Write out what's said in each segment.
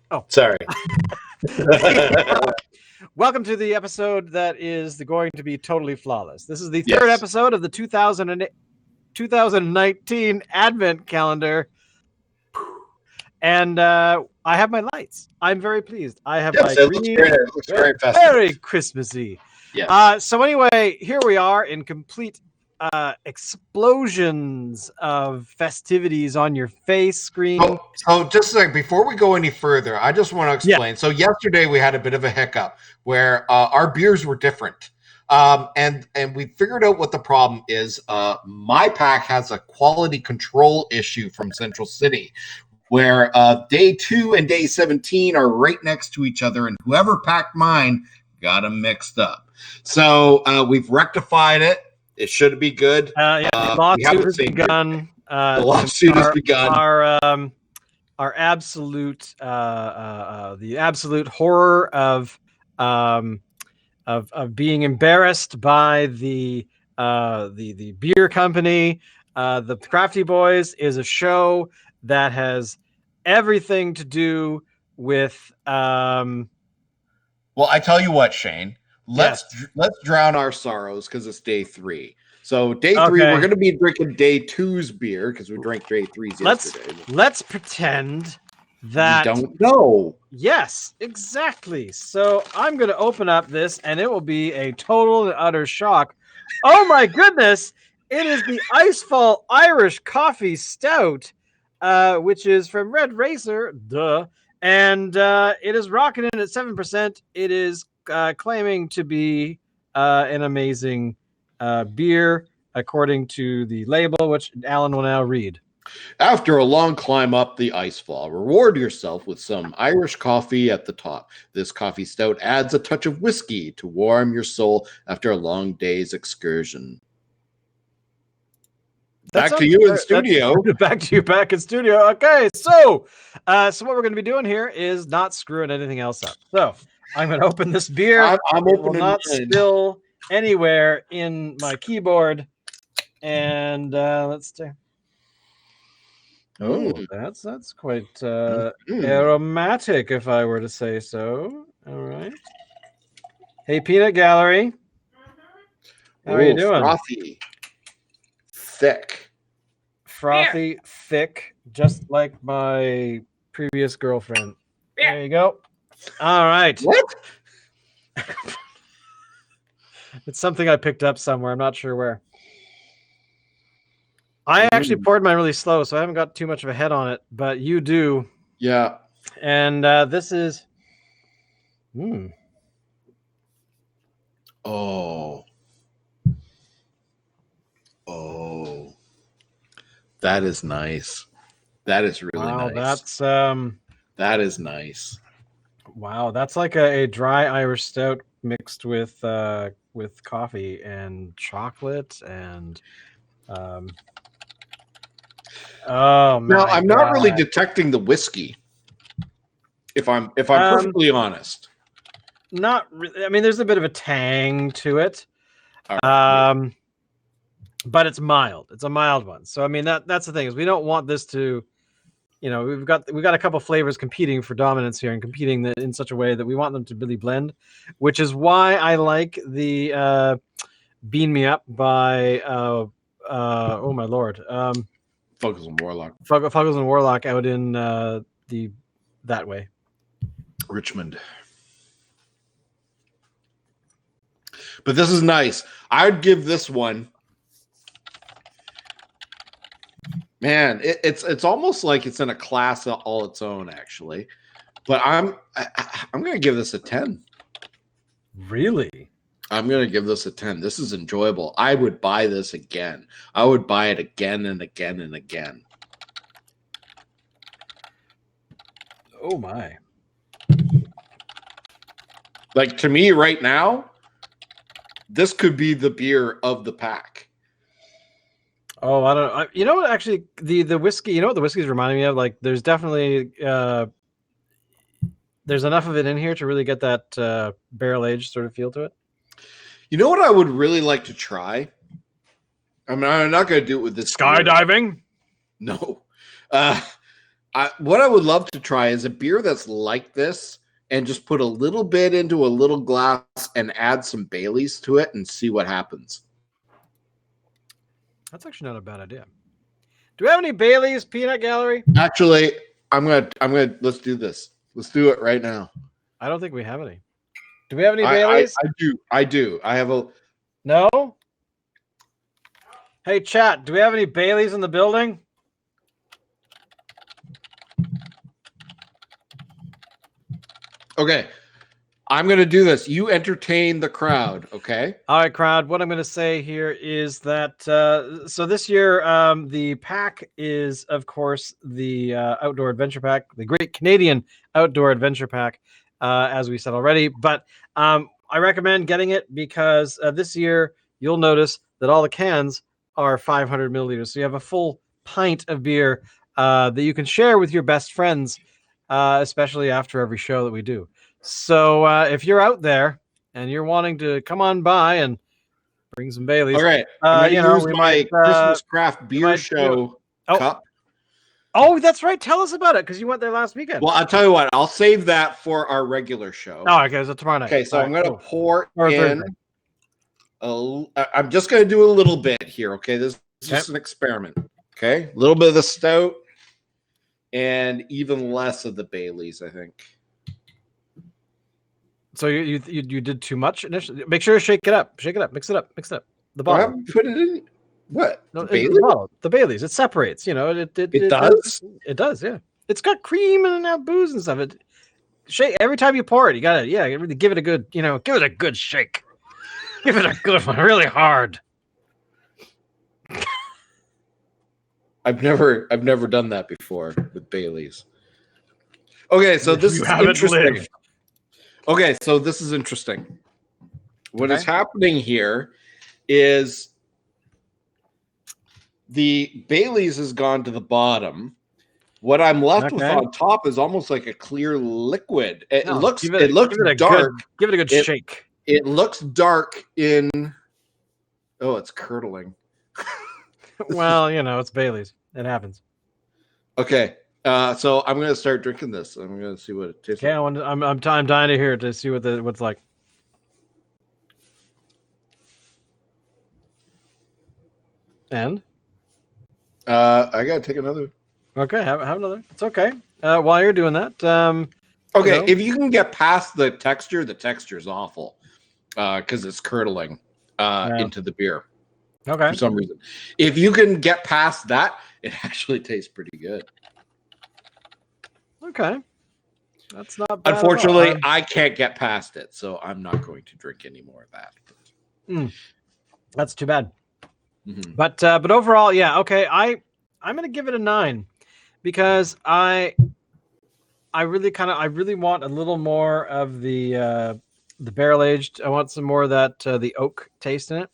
Oh, sorry. Welcome to the episode that is going to be totally flawless. This is the third episode of the 2019 Advent Calendar. And I have my lights. I'm very pleased. I have my green, looks very festive. very Christmassy. Yes. So anyway, here we are in complete explosions of festivities on your face screen. So just like before we go any further, I just want to explain. Yeah. So yesterday we had a bit of a hiccup where our beers were different. And we figured out what the problem is. My pack has a quality control issue from Central City, where day 2 and day 17 are right next to each other, and whoever packed mine got them mixed up. So we've rectified it. It should be good. The lawsuit has begun. The lawsuit has begun. Our absolute the absolute horror of being embarrassed by the beer company. The Crafty Boys is a show that has everything to do with. Well, I tell you what, Shane. Let's drown our sorrows because it's day 3. So day 3, we're going to be drinking day 2's beer because we drank day 3's yesterday. Let's pretend that we don't know. Yes, exactly. So I'm going to open up this, and it will be a total and utter shock. Oh my goodness! It is the Icefall Irish Coffee Stout, which is from Red Racer. Duh. And it is rocking in at 7%. It is claiming to be an amazing beer, according to the label, which Alan will now read. After a long climb up the icefall, reward yourself with some Irish coffee at the top. This coffee stout adds a touch of whiskey to warm your soul after a long day's excursion. Back to you in studio. Back to you back in studio. Okay, so what we're going to be doing here is not screwing anything else up. So I'm going to open this beer. I'm opening. Will not spill anywhere in my keyboard. And let's see. Oh, that's quite aromatic, if I were to say so. All right. Hey, Peanut Gallery. How are you doing? Frothy. Thick. Frothy, thick, just like my previous girlfriend. There you go. All right. What? It's something I picked up somewhere. I'm not sure where. I actually poured mine really slow, so I haven't got too much of a head on it, but you do. Yeah. And this is... Oh. That is nice. That is really nice. That is nice. Wow, that's like a dry Irish stout mixed with coffee and chocolate and oh my Now I'm not really detecting the whiskey. If I'm perfectly honest. Not really. I mean, there's a bit of a tang to it. But it's mild. It's a mild one. So I mean that's the thing, is we don't want this to, we've got a couple flavors competing for dominance here and competing in such a way that we want them to really blend, which is why I like the Bean Me Up by oh my lord. Fuggles and Warlock. Fuggles and Warlock out in that way. Richmond. But this is nice. I'd give this one. Man, it's almost like it's in a class all its own, actually. But I'm going to give this a 10. Really? I'm going to give this a 10. This is enjoyable. I would buy this again. I would buy it again and again and again. Oh, my. Like, to me right now, this could be the beer of the pack. Oh, I don't know. You know what? Actually, the whiskey. You know what the whiskey is reminding me of? Like, there's definitely there's enough of it in here to really get that barrel aged sort of feel to it. You know what I would really like to try? I mean, I'm not going to do it with this skydiving. No, What I would love to try is a beer that's like this, and just put a little bit into a little glass and add some Baileys to it and see what happens. That's actually not a bad idea. Do we have any Baileys, Peanut Gallery? Actually, I'm gonna let's do this. Let's do it right now. I don't think we have any. Do we have any Baileys? I do. I have a No. Hey, chat. Do we have any Baileys in the building? Okay. I'm going to do this. You entertain the crowd, okay? All right, crowd. What I'm going to say here is that so this year the pack is, of course, the Outdoor Adventure Pack, the Great Canadian Outdoor Adventure Pack, as we said already. But I recommend getting it because this year you'll notice that all the cans are 500 milliliters. So you have a full pint of beer that you can share with your best friends, especially after every show that we do. So if you're out there and you're wanting to come on by and bring some Baileys, all right. Use my Christmas craft beer show cup. Oh, that's right. Tell us about it because you went there last weekend. Well, I'll tell you what. I'll save that for our regular show. Oh, okay. So tomorrow night. Okay, so I'm going to pour in. Thursday. I'm just going to do a little bit here. Okay, this is just an experiment. Okay, a little bit of the stout and even less of the Baileys, I think. So you did too much initially. Make sure to shake it up. Shake it up. Mix it up. Mix it up. The bottle. Put it in. What? No, the Baileys. It separates. You know. It does. It does. Yeah. It's got cream and booze and stuff. It shake every time you pour it. You gotta really give it a good. Give it a good shake. Give it a good one, really hard. I've never done that before with Baileys. Okay, so this is interesting. Okay, so this is interesting. What is happening here is the Baileys has gone to the bottom. What I'm left with on top is almost like a clear liquid. It looks dark. Give it a good shake. It looks dark in. Oh, it's curdling. Well, it's Baileys. It happens. Okay. So I'm going to start drinking this. I'm going to see what it tastes like. I'm dying to hear it to see what's like. And I got to take another. Okay, have another. It's okay. While you're doing that, okay, if you can get past the texture is awful because it's curdling into the beer. Okay. For some reason, if you can get past that, it actually tastes pretty good. Okay, that's not bad. Unfortunately, I can't get past it, so I'm not going to drink any more of that. That's too bad. Mm-hmm. But overall, yeah, okay. I'm gonna give it a 9 because I really want a little more of the barrel aged. I want some more of that the oak taste in it,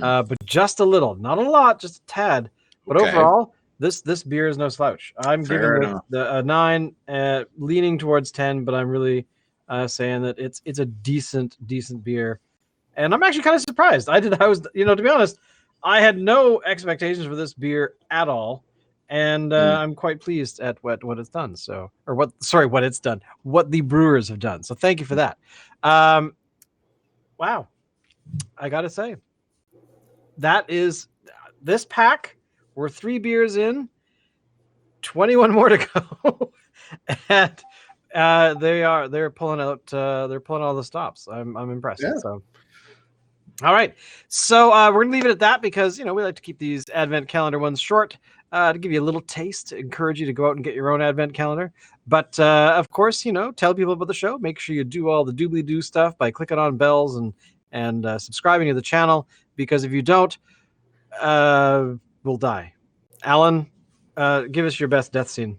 but just a little, not a lot, just a tad. But overall, this beer is no slouch. I'm giving it a 9, leaning towards 10, but I'm really saying that it's a decent beer, and I'm actually kind of surprised. I was to be honest, I had no expectations for this beer at all, and I'm quite pleased at what it's done. So, what it's done, what the brewers have done. So, thank you for that. Wow, I gotta say, that is this pack. We're 3 beers in, 21 more to go, and they're pulling out all the stops. I'm impressed. Yeah. So, all right, so we're gonna leave it at that because we like to keep these advent calendar ones short to give you a little taste, encourage you to go out and get your own advent calendar. But of course, tell people about the show. Make sure you do all the doobly-doo stuff by clicking on bells and subscribing to the channel, because if you don't, we'll die. Alan, give us your best death scene.